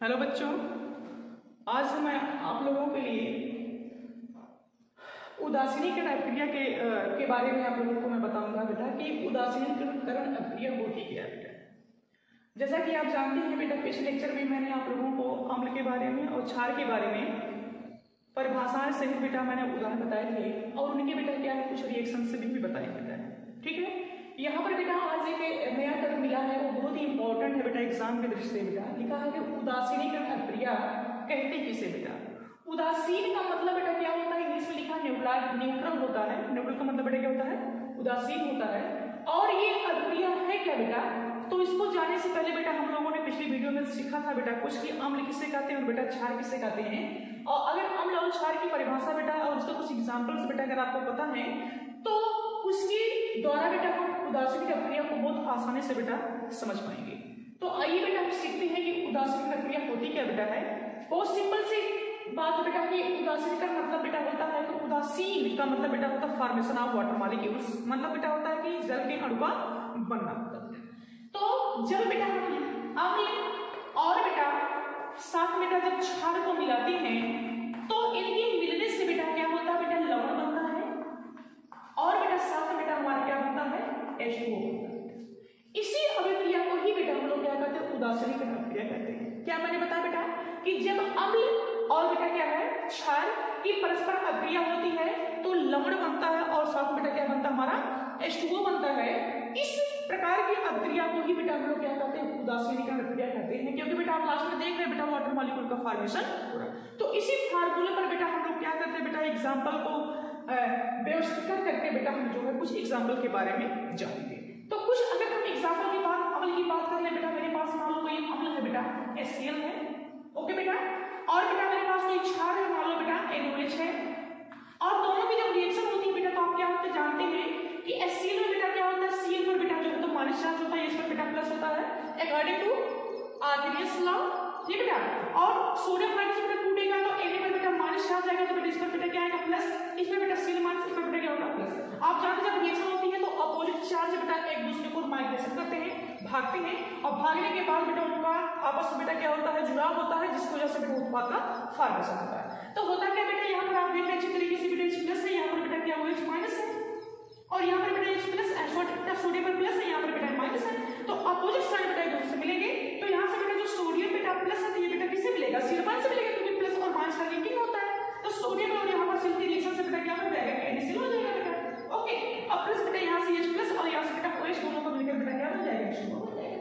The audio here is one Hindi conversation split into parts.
हेलो बच्चों, आज मैं आप लोगों के लिए उदासीनीकरण अभिक्रिया के बारे में आप लोगों को मैं बताऊंगा बेटा कि उदासीनीकरण अभिक्रिया होती क्या है बेटा। जैसा कि आप जानते हैं बेटा, पिछले लेक्चर में मैंने आप लोगों को अम्ल के बारे में और क्षार के बारे में परिभाषाएं सहित बेटा मैंने उदाहरण बताए थे और उनके बेटा क्या है कुछ रिएक्शन से भी बताए बेटा। ठीक है, यहाँ पर बेटा आज एक नया टर्म मिला है, वो बहुत ही इंपॉर्टेंट है बेटा एग्जाम की दृष्टि से बेटा। लिखा है कि उदासीनीकरण अभिक्रिया कहते किसे बेटा। उदासीन का मतलब बेटा क्या होता है, इंग्लिश में लिखा न्यूट्रल होता है। न्यूट्रल का मतलब बेटा क्या होता है, उदासीन होता है। और ये अभिक्रिया है क्या बेटा, तो इसको जानने से पहले बेटा हम लोगों ने पिछली वीडियो में सीखा था बेटा कुछ कि अम्ल किसे कहते हैं और बेटा क्षार किसे कहते हैं। और अगर अम्ल और क्षार की परिभाषा बेटा और उसका कुछ एग्जाम्पल्स बेटा अगर आपको पता है तो उसके द्वारा बेटा हम उदासीन अभिक्रिया को बहुत आसानी से बेटा समझ पाएंगे। तो आइए बेटा हम सीखते हैं कि उदासीन अभिक्रिया होती क्या बेटा है। बहुत सिंपल सी बात बेटा कि उदासीन का मतलब बेटा होता है, तो उदासीन का मतलब बेटा होता है फॉर्मेशन ऑफ वाटर मॉलिक्यूल्स, मतलब बेटा होता है कि जल के अणु का बनना होता है। तो जब बेटा हम अम्ल और बेटा साथ में बेटा जब क्षार को मिलाते हैं तो इनके मिलने से बेटा क्या होता है बेटा, लवण बनता है और बेटा साथ में बेटा हमारा क्या बनता है, H2O बनता है। इसी अभिक्रिया को ही बेटा हम लोग क्या कहते हैं, उदासीनीकरण अभिक्रिया कहते हैं। क्या मैंने बताया बेटा कि जब अम्ल और बेटा क्या है क्षार की परस्पर अभिक्रिया होती है तो लवण बनता है और साथ में बेटा क्या बनता है, हमारा H2O बनता है। इस प्रकार की अभिक्रिया को ही बेटा हम लोग क्या कहते हैं, उदासीनीकरण अभिक्रिया कहते हैं। क्योंकि बेटा आप लास्ट में देख रहे हैं बेटा वाटर मॉलिक्यूल का फॉर्मेशन हो रहा है। तो इसी फार्मूले पर बेटा हम लोग क्या करते हैं बेटा, एग्जाम्पल को व्यवस्थित करके बेटा हम जो है कुछ एग्जाम्पल के बारे में जानेंगे। तो कुछ अगर हम एग्जाम्पल की बात अम्ल की बात कर ले बेटा, मेरे पास मान लो कोई अम्ल है बेटा HCl है, ओके बेटा, और बेटा मेरे पास कोई क्षार है मान लो बेटा NaOH है, और दोनों की जब रिएक्शन होती है बेटा तो आप क्या होते जानते हैं कि HCl में बेटा क्या होता है, Cl पर बेटा जो है तो माइनस चार्ज होता है, इस पर बेटा प्लस होता है अकॉर्डिंग टू आर्किमिडीज लॉ। ठीक बेटा, और सोडियम माइनस बेटा टूटेगा तो Na पर बेटा माइनस चार्ज आएगा तो बेटा इस पर बेटा क्या आएगा प्लस, इस पर बेटा Cl माइनस, इस पर बेटा क्या होगा प्लस। आप जानते हैं जब रिएक्शन होती है तो अपोजिट चार्ज बेटा एक दूसरे को माइग्रेशन करते हैं, भागते हैं, और भागने के बाद बेटा उनका आपस में बेटा क्या होता है, जुड़ाव होता है, जिसकी वजह से बेटा उत्पाद का फॉर्मेशन होता है। तो होता क्या बेटा, यहाँ पर आप देख रहे हैं अच्छी तरीके से बेटा H प्लस है, यहाँ पर बेटा क्या हुआ H माइनस है, और यहाँ पर बेटा H प्लस सोडियम पर प्लस है, यहाँ पर बेटा माइनस है। तो अपोजिट साइड बेटा एक दूसरे से मिलेंगे, तो यहाँ से बेटा जो सोडियम बेटा प्लस है तो ये बेटा किससे मिलेगा, Cl से मिलेगा, क्योंकि प्लस और माइनस का लिंकिंग होता है। तो सोडियम और यहाँ पर सिल्क रिएक्शन से बेटा क्या हो जाएगा, NaCl हो जाएगा बेटा। ओके, अब प्लस बेटा यहाँ से H प्लस और यहाँ से बेटा OH दोनों को मिलकर बेटा क्या हो जाएगा, H2O हो जाएगा।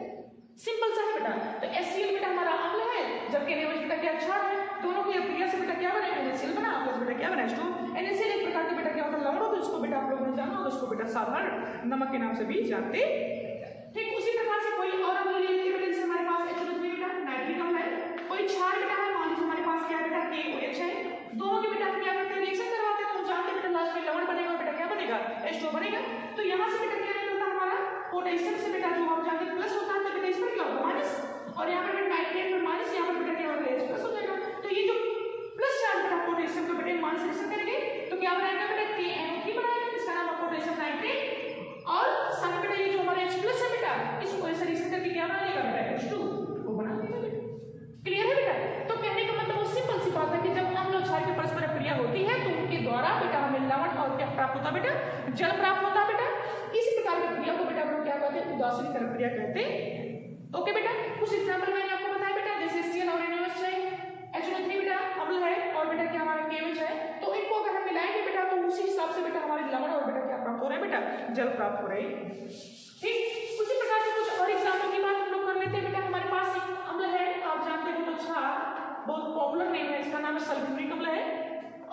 सिंपल सा है बेटा। तो HCl बेटा हमारा अम्ल है जबकि NaOH बेटा क्या क्षार है, दोनों की अभिक्रिया से बेटा क्या बना, NaCl बना, प्लस बेटा क्या बना H2O। NaCl एक प्रकार का बेटा क्या होता है, लवण होता है, उसको बेटा आप लोगों ने जाना और उसको बेटा साधारण नमक के नाम से भी जानते। ठीक उसी प्रकार से कोई और अम्ल ले लेते बेटा, जैसे हमारे पास H2O बेटा नाइट्रिक अम्ल है, कोई क्षार बेटा है, मान लीजिए हमारे पास क्या बेटा KOH है, दोनों के बेटा क्या करते हैं, रिएक्शन करवाते हैं, तो हम जानते हैं बेटा लास्ट में लवण बनेगा और बेटा क्या बनेगा, H2O बनेगा। तो यहाँ से बेटा क्या निकलता हमारा पोटेशियम से बेटा जो आप जानते हैं प्लस होता है, तो बेटा इस पर क्या होगा माइनस, और यहाँ पर नाइट्रेट पर माइनस, यहाँ पर बेटा क्या होगा H प्लस हो जाएगा। तो ये जो प्लस चार्ज बेटा पोटेशियम को बेटा माइनस रिएक्शन करेंगे तो क्या बनाएगा बेटा KNO3 बनाएगा, इसका नाम है पोटेशियम नाइट्रेट, और साथ बेटा ये जो हमारा H प्लस है बेटा इसको ऐसे रिएक्शन करके क्या बनाएगा बेटा H2O बना देगा बेटा। क्लियर है बेटा। तो कहने का मतलब वो सिंपल सी बात है कि जब अम्ल और क्षार की परस्पर क्रिया होती है तो उनके द्वारा बेटा हमें लवण और क्या प्राप्त होता है बेटा, जल प्राप्त होता है बेटा। इसी प्रकार की क्रिया को बेटा हम लोग क्या कहते हैं, उदासीनीकरण क्रिया कहते हैं। ओके बेटा, कुछ एग्जांपल मैंने आपको बताया बेटा, जैसे Cl और NaOH है, HNO3 बेटा अम्ल है और बेटा क्या हमारा KOH है, तो इनको अगर हम मिलाएंगे बेटा तो उसी हिसाब से बेटा हमारे लवण और बेटा क्या प्राप्त हो रहा है बेटा, जल प्राप्त हो रहा है। ठीक उसी प्रकार से कुछ और एग्जांपल की बात हम लोग कर लेते हैं बेटा। हमारे पास एक अम्ल है, आप जानते हो तो क्षार, बहुत पॉपुलर नेम है इसका, नाम है सल्फ्यूरिक अम्ल है,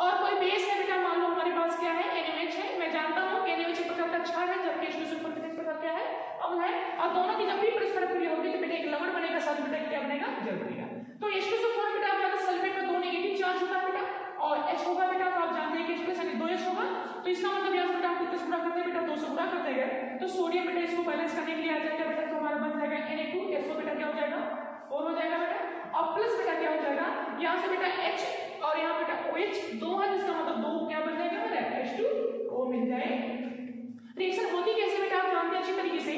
और कोई बेस है बेटा, मान लो हमारे पास क्या है NaOH है, मैं जानता हूँ NaOH एक प्रकार का क्षार है जबकि H2SO4 एक प्रकार क्या है अम्ल है, और दोनों की जब भी परस्पर क्रिया होगी तो बेटा एक लवण बनेगा, साथ बेटा क्या बनेगा, जल बनेगा। तो H2SO4 बेटा आप जानते हैं सल्फेट में 2 नेगेटिव चार्ज होता है बेटा, और H होगा बेटा तो आप जानते हैं कि H प्लस यानी 2H होगा, तो इसका मतलब यहाँ से बेटा आप कितना से गुणा करते हैं बेटा, 2 से गुणा करते हैं, तो सोडियम बेटा इसको बैलेंस करने के लिए आ जाएगा बेटा, तो हमारा बन जाएगा Na2, SO बेटा क्या हो जाएगा 4 हो जाएगा बेटा, और प्लस बेटा क्या हो जाएगा, यहाँ से बेटा H और यहाँ बेटा OH 2 है, जिसका मतलब 2 क्या बन जाएगा मेरा H2O मिल जाए। रिएक्शन होती कैसे बेटा आप जानते हैं अच्छी तरीके से।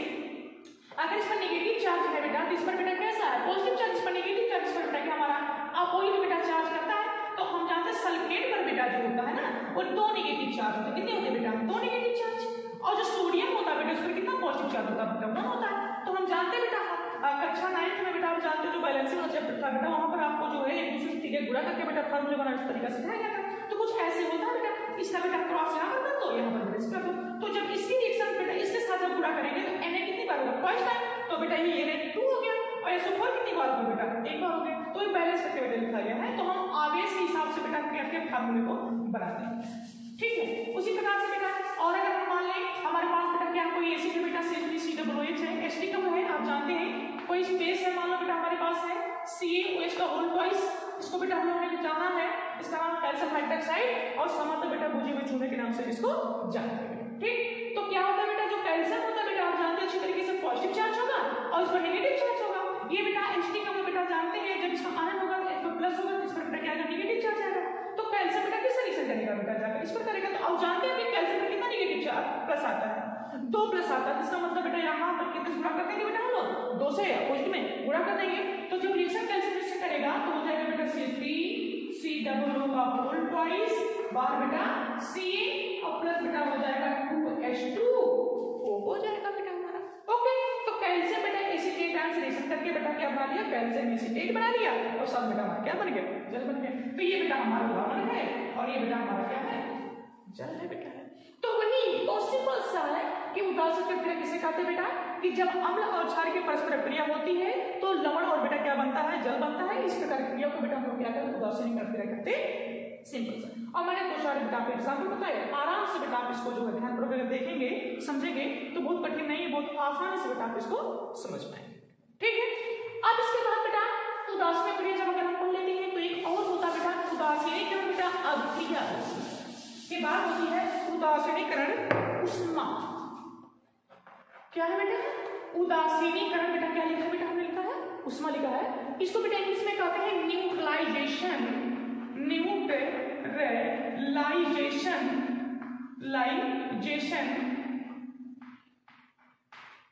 अगर इस पर नेगेटिव चार्ज है बेटा तो इस पर बेटा कैसा है, पॉजिटिव चार्ज, इस पर नेगेटिव चार्ज, इस पर बेटा क्या जो होता है ना, वो 2 नेगेटिव चार्ज होते हैं। कितने होते हैं बेटा? 2 नेगेटिव चार्ज। और जो सोडियम होता है बेटा, उस पर कितना पॉजिटिव चार्ज होता है बेटा? 1 होता है। तो हम जानते हैं बेटा कक्षा 9th में बेटा आप जानते हो जो बैलेंसिंग वाला चैप्टर था बेटा, वहां पर आपको जो है एक दूसरे से चीजें गुणा करके बेटा फॉर्मूला बनाना इस तरीका सिखाया गया था। तो कुछ ऐसे होता है बेटा, इसका बेटा क्रॉस यहाँ पर कर दो, यहाँ पर इसका दो। तो जब इसकी रिएक्शन बेटा इसके साथ जब गुणा करेंगे तो Na कितनी बार होगा? First time. तो बेटा ये Na2 हो गया और SO4 कितनी बार होगा बेटा? एक बार हो गया। तो ये बैलेंस करके बेटा लिखा गया है। तो हम आवेश के हिसाब से बेटा करके फार्मूले को बनाते हैं। ठीक है, उसी प्रकार से बेटा और अगर हम मान लें हमारे पास बेटा क्या कोई एसिड है बेटा CH3COOH है, H3 कब है आप जानते हैं। कोई स्पेस है मान लो बेटा हमारे पास है CaOH का होल ट्वाइस, इसको बेटा हम लोगों ने जाना है, इसका नाम कैल्शियम हाइड्रोक्साइड और समाप्त बेटा बुझे हुए चूने के नाम से इसको जानते हैं। ठीक, तो क्या होता है बेटा जो कैल्शियम होता है बेटा आप जानते हैं अच्छी तरीके से पॉजिटिव चार्ज होगा और इस पर नेगेटिव चार्ज होगा। ये बेटा H3 का बेटा जानते हैं जब इसका आयन होगा तो इस पर प्लस होगा, इस पर बेटा क्या आएगा? नेगेटिव चार्ज आएगा। तो कैल्शियम बेटा किस तरीके से करेगा बेटा? जाकर इस पर करेगा। तो आप जानते हैं कि कैल्शियम में कितना नेगेटिव चार्ज प्लस आता है? 2 प्लस आता है। इसका मतलब बेटा यहाँ पर कितने से गुणा कर देंगे बेटा हम लोग? 2 से अपोजिट में गुणा कर देंगे। तो जब रिएक्शन कैल्शियम से करेगा तो हो जाएगा बेटा CH3COO का होल ट्वाइस बार बेटा Ca और प्लस बेटा हो जाएगा 2H2O हो जाएगा बेटा हमारा। ओके, तो कैल्शियम बेटा एसीटेट आयन से रिएक्शन करके बेटा क्या बना लिया? कैल्शियम एसीटेट बना लिया और साथ बेटा हमारा क्या बन गया? जल बन गया। तो ये बेटा हमारा उदाहरण है और ये बेटा हमारा क्या है? जल है बेटा। तो वही बहुत सिंपल सा है कि उदासीन प्रक्रिया किसे कहते हैं बेटा? कि जब अम्ल और क्षार की परस्पर क्रिया होती है तो लवण और बेटा क्या बनता है? जल बनता है। इस प्रकार की क्रिया को बेटा हम लोग क्या करते हैं? उदासीन प्रक्रिया कहते हैं। सिंपल सा। और मैंने 2-4 बेटा आपको एग्जाम्पल बताए, आराम से बेटा आप इसको जो है ध्यानपूर्वक देखेंगे समझेंगे तो बहुत कठिन नहीं है, बहुत आसानी से बेटा आप इसको समझ पाएंगे। ठीक है, अब इसके बाद बेटा उदासीन क्रिया जब अगर हम पढ़ लेते हैं तो एक और होता है बेटा उदासीनीकरण बेटा अभिक्रिया के बाद होती है उदासीनीकरण उष्मा। क्या है बेटा? उदासीनीकरण बेटा क्या लिखा है बेटा? हमने लिखा है उष्मा लिखा है। इसको बेटा इंग्लिश में कहते हैं न्यूट्रलाइजेशन। न्यूट्रलाइजेशन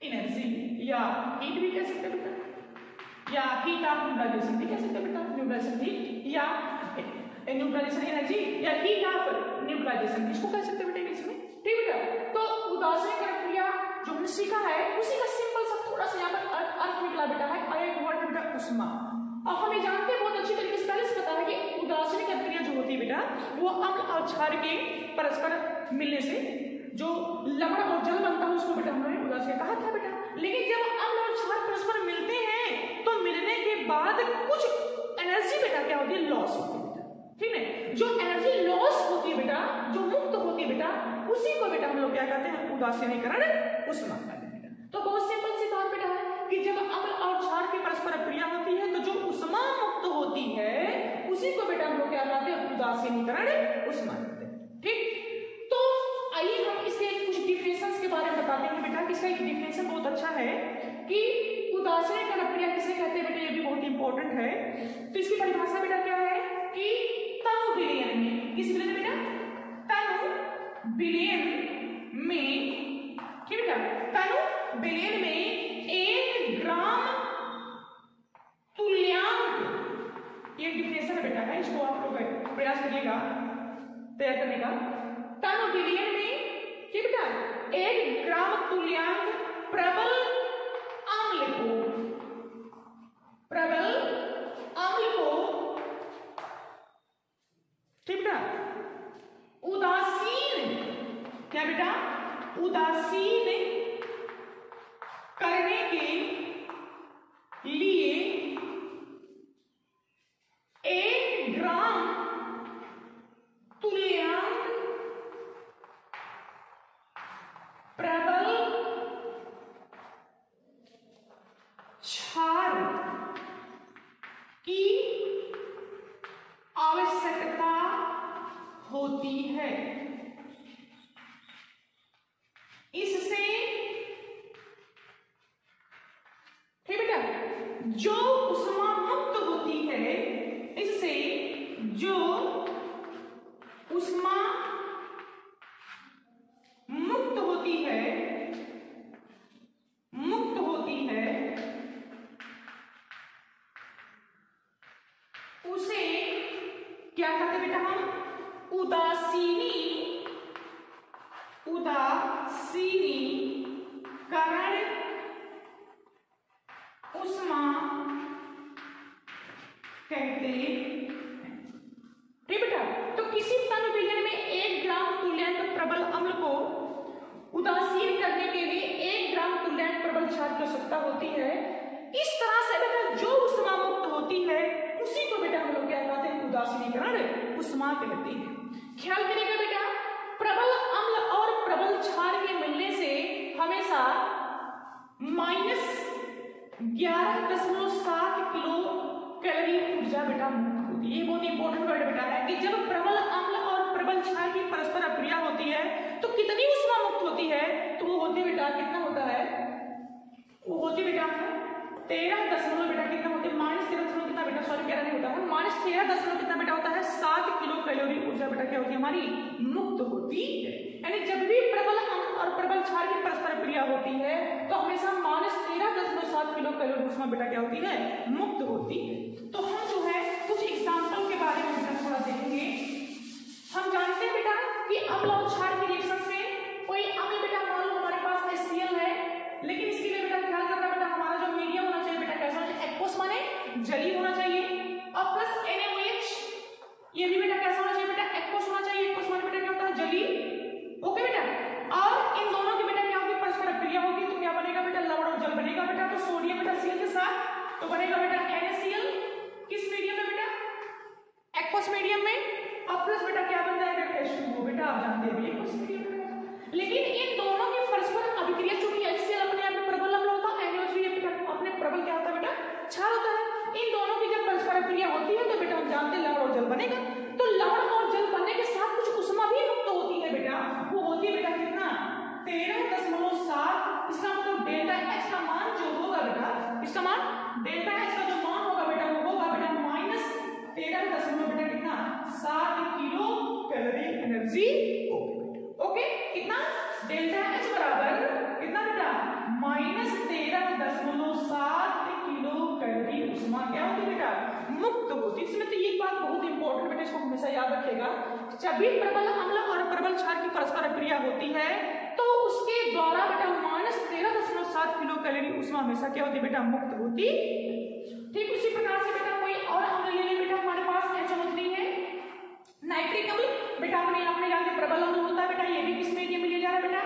एनर्जी या हीट भी कह सकते हैं बेटा, या हीट ऑफ न्यूट्रलाइजेशन भी कह सकते हैं बेटा। न्यूट्रलाइजेशन हीट या न्यूट्रलाइजेशन एनर्जी या हीट ऑफ न्यूट्रलाइजेशन इसको कह सकते हैं बेटा इंग्लिश में। ठीक बेटा, तो उदासीनीकरण क्रिया जो हमने सीखा है उसी का सिंपल सा थोड़ा सा यहाँ पर अर्थ निकला बेटा है और एक वर्ड है बेटा उष्मा। अब हमें जानते हैं बहुत अच्छी तरीके से पहले से पता है कि उदासीनीकरण क्रिया जो होती है बेटा वो अम्ल और क्षार के परस्पर मिलने से जो लवण और जल बनता है उसको बेटा हमने उदासीन कहा था बेटा। लेकिन जब अम्ल और क्षार परस्पर मिलते हैं तो मिलने के बाद कुछ एनर्जी बेटा क्या होती है? लॉस होती है बेटा। ठीक है, जो एनर्जी लॉस होती है बेटा, जो मुक्त होती है बेटा, उसी को बेटा हम लोग क्या कहते हैं? उदासीनीकरण उष्मा कहते हैं बेटा। तो बहुत सिंपल सी बात बेटा है कि जब अम्ल और क्षार की परस्पर क्रिया होती है तो जो उष्मा मुक्त होती है उसी को बेटा हम लोग क्या कहते हैं? उदासीनीकरण उष्मा कहते हैं। ठीक, तो आइए हम इसके कुछ डिफिनेशंस के बारे में बताते हैं बेटा। इसका एक डिफिनेशन बहुत अच्छा है कि उदासीनीकरण क्रिया किसे कहते हैं बेटा, ये भी बहुत इंपॉर्टेंट है। तो इसकी परिभाषा बेटा क्या है कि तनु विलयन में, किस विलयन में बेटा? तनु विलयन में। ठीक बेटा, तनु विलयन में 1 ग्राम तुल्यांक, ये डिफिनेशन बेटा है, इसको आप लोग प्रयास करिएगा तैयार करने का। तनु विलयन में ठीक बेटा 1 ग्राम तुल्यांक प्रबल अम्ल को ठीक बेटा उदासीन, क्या बेटा? उदासीन करने के लिए 1 ग्राम तुल्यांक प्रबल क्षार की आवश्यकता होती है। इससे ठीक बेटा जो उष्मा मुक्त होती है, इससे जो उष्मा मुक्त होती है उसे क्या कहते बेटा? हम उदासीनीकरण उष्मा कहते हैं। ठीक बेटा, तो किसी तन विलयन में 1 ग्राम तुल्यांक प्रबल अम्ल को उदासीन करने के लिए 1 ग्राम तुल्यांक प्रबल क्षार की आवश्यकता होती है। इस तरह से बेटा जो उष्मा मुक्त होती है उसी को बेटा हम लोग क्या कहते हैं, उदासीनीकरण उष्मा कहते हैं। ख्याल करिएगा बेटा, प्रबल अम्ल और प्रबल क्षार के मिलने से हमेशा -11.7 किलो कैलोरी ऊर्जा बेटा मुक्त होती है। ये बहुत इंपॉर्टेंट वर्ड बेटा है कि जब प्रबल अम्ल और प्रबल क्षार की परस्पर अक्रिया होती है तो कितनी उष्मा मुक्त होती है, तो वो होती बेटा कितना होता है, वो होती बेटा 13 दशमलव बेटा कितना होती है, -13 कितना बेटा, सॉरी 13 नहीं होता है, -13 कितना बेटा होता है, 7 किलो कैलोरी ऊर्जा बेटा क्या होती है हमारी मुक्त होती है। यानी जब भी प्रबल अम्ल और प्रबल क्षार की परस्पर क्रिया होती है तो हमेशा -13.7 किलो कैलोरी ऊष्मा बेटा क्या होती है, मुक्त होती है। तो हम जो है कुछ एग्जाम्पल के बारे में बेटा थोड़ा देखेंगे। हम जानते हैं बेटा कि अम्ल और क्षार के रिएक्शन से कोई अम्ल बेटा मान लो हमारे पास HCl है, लेकिन इसके लिए बेटा ख्याल करना बेटा हमारा जो मीडियम होना चाहिए बेटा कैसा होना चाहिए, एक्वस माने जलीय होना चाहिए, और प्लस NaOH ये भी बेटा कैसा होना चाहिए बेटा, एक्वस होना चाहिए। एक्वस माने बेटा क्या होता है, जलीय। ओके बेटा, और इन दोनों की बेटा क्या होगी, परस्पर क्रिया होगी तो क्या बनेगा बेटा, लवण और जल बनेगा बेटा। तो सोडियम बेटा Cl के साथ तो बनेगा बेटा NaCl, किस मीडियम में बेटा, एक्वस मीडियम में, और प्लस बेटा क्या बन जाएगा, H2O बेटा आप जानते हैं एक्वस मीडियम में। लेकिन इन दोनों की परस्पर अभिक्रिया चूंकि HCl अपने आप में प्रबल अम्ल होता है, NaOH भी अपने प्रबल क्या होता है बेटा, क्षार होता है। इन दोनों की जब परस्पर क्रिया होती है तो बेटा हम जानते हैं लवण और जल बनेगा। तो लवण और जल बनने के साथ कुछ उष्मा भी मुक्त होती है बेटा, वो होती है बेटा कितना, 13.7। इसका मतलब डेल्टा H का मान जो होगा बेटा, इसका मान डेल्टा H का जो मान होगा बेटा वो होगा बेटा -13 बेटा कितना, 7 किलो कैलोरी एनर्जी। ओके, कितना, डेल्टा H बराबर कितना बेटा, -13.7 किलो कैलोरी उष्मा क्या होती बेटा, मुक्त होती। इसमें तो ये बात बहुत इंपॉर्टेंट बेटा, इसको हमेशा याद रखिएगा। जब भी प्रबल अम्ल और प्रबल क्षार की परस्पर क्रिया होती है तो उसके द्वारा बेटा -13.7 किलो कैलोरी उष्मा हमेशा क्या होती बेटा, मुक्त होती। ठीक उसी प्रकार से बेटा कोई और अम्ल ले ले बेटा, हमारे पास HNO3 है, नाइट्रिक अम्ल बेटा अपने जानते प्रबल अम्ल होता है बेटा, ये भी किस मीडियम में लिया जा रहा है बेटा,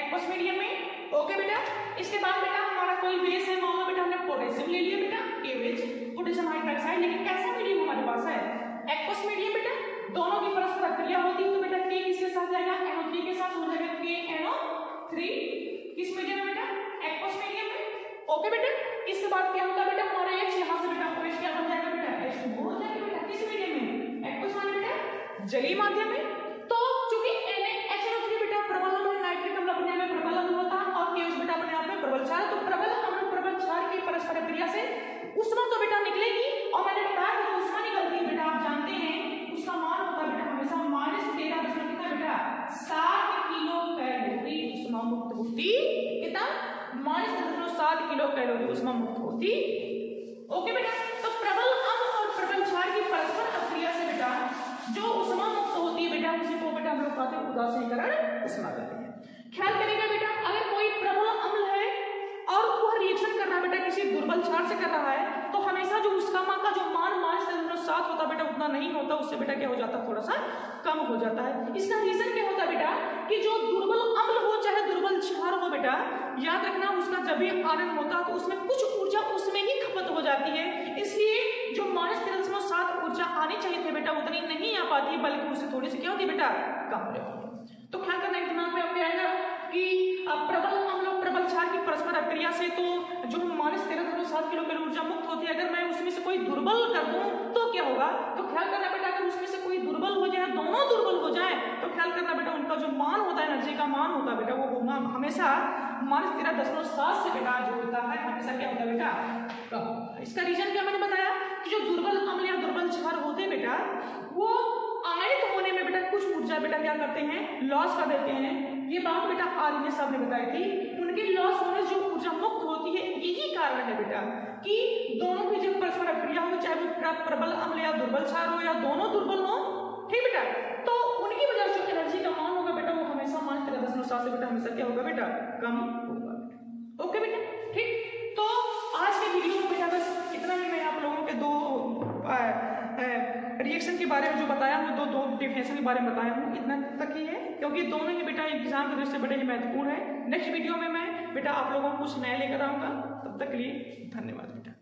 एक्वस मीडियम में। ओके बेटा, इसके बाद बेटा हमारा कोई बेस है, मान लो बेटा हमने पोटेशियम ले लिया बेटा, KOH पोटेशियम हाइड्रोक्साइड, लेकिन कैसा मीडियम हमारे पास है, एक्वस मीडियम बेटा। दोनों की परस्पर क्रिया होती है तो बेटा K किसके साथ जाएगा, NO3 के साथ हो जाएगा KNO3, किस मीडियम में बेटा, एक्वस मीडियम में। ओके बेटा, इसके बाद क्या होता है बेटा हमारा H, यहाँ से बेटा OH क्या बन जाएगा बेटा, H2O हो जाएगा बेटा, किस मीडियम में, एक्वस माने बेटा जलीय माध्यम में। तो चूंकि HNO3 बेटा प्रबल अम्ल, नाइट्रिक अम्ल अपने में प्रबल अम्ल होता है, और KOH बेटा अपने आप में प्रबल क्षार, तो प्रबल अम्ल प्रबल क्षार की परस्पर क्रिया से उष्मा तो बेटा निकलेगी, और मैंने बताया कि जो उष्मा निकलती है बेटा आप जानते हैं उसका मान होता है बेटा हमेशा -13 कितना बेटा, 7 किलो कैलोरी उष्मा मुक्त होती, कितना, -7 किलो कैलोरी उष्मा मुक्त होती। ओके बेटा, तो प्रबल अम्ल और प्रबल क्षार की परस्पर क्रिया से बेटा जो उष्मा मुक्त होती है बेटा उसी को बेटा हम लोग कहते हैं उदासीनीकरण उष्मा कहते हैं। ख्याल करेगा बेटा, अगर कोई प्रबल अम्ल है और वह रिएक्शन कर रहा है बेटा किसी दुर्बल क्षार से कर रहा है तो हमेशा जो उसका का जो मान -7 होता बेटा उतना नहीं होता, उससे बेटा क्या हो जाता, थोड़ा सा कम हो जाता है। इसका रीजन क्या होता है बेटा कि जो दुर्बल अम्ल हो चाहे दुर्बल क्षार हो बेटा, याद रखना उसका जब भी आयन होता तो उसमें कुछ ऊर्जा उसमें ही खपत हो जाती है, इसलिए जो -13.7 ऊर्जा आनी चाहिए थे बेटा उतनी नहीं आ पाती, बल्कि उससे थोड़ी सी क्या होती बेटा, कम हो जाती। तो ख्याल करना दिमाग में आपके आएगा कि प्रबल अम्ल और प्रबल क्षार की परस्पर क्रिया से तो जो -13.7 किलो कैलोरी ऊर्जा मुक्त होती है, अगर मैं उसमें से कोई दुर्बल कर दूं तो क्या होगा, तो ख्याल करना बेटा अगर उसमें से कोई दुर्बल हो जाए, दोनों दुर्बल हो जाए तो ख्याल करना बेटा उनका जो मान होता है, एनर्जी का मान होता है बेटा वो होगा हमेशा -13.7 से बेटा जो होता है हमेशा क्या होता है बेटा, कम। इसका रीजन क्या मैंने बताया कि जो दुर्बल अम्ल या दुर्बल क्षार होते हैं बेटा वो आयनित होने में बेटा कुछ ऊर्जा बेटा क्या करते हैं, लॉस कर देते हैं। ये बात बेटा आर्यन साहब ने बताई थी, उनके लॉस होने से जो ऊर्जा मुक्त होती है यही कारण है बेटा कि दोनों की जब परस्पर क्रिया हो, चाहे वो प्रबल अम्ल या दुर्बल क्षार हो या दोनों दुर्बल हो, ठीक बेटा। तो उनकी वजह से जो एनर्जी का मान होगा बेटा वो हमेशा 5.7 से बेटा हमेशा क्या होगा बेटा, कम होगा। ओके बेटा, ठीक। तो आज के वीडियो में बेटा बस इतना ही। मैं आप लोगों के दो रिएक्शन के बारे में जो बताया हूँ, दो डिफिनेशन के बारे में बताया हूँ, इतना तक ही है, क्योंकि दोनों ही बेटा एग्जाम की दृष्टि से बड़े ही महत्वपूर्ण है। नेक्स्ट वीडियो में मैं बेटा आप लोगों को कुछ नया लेकर आऊंगा। तब तक के लिए धन्यवाद बेटा।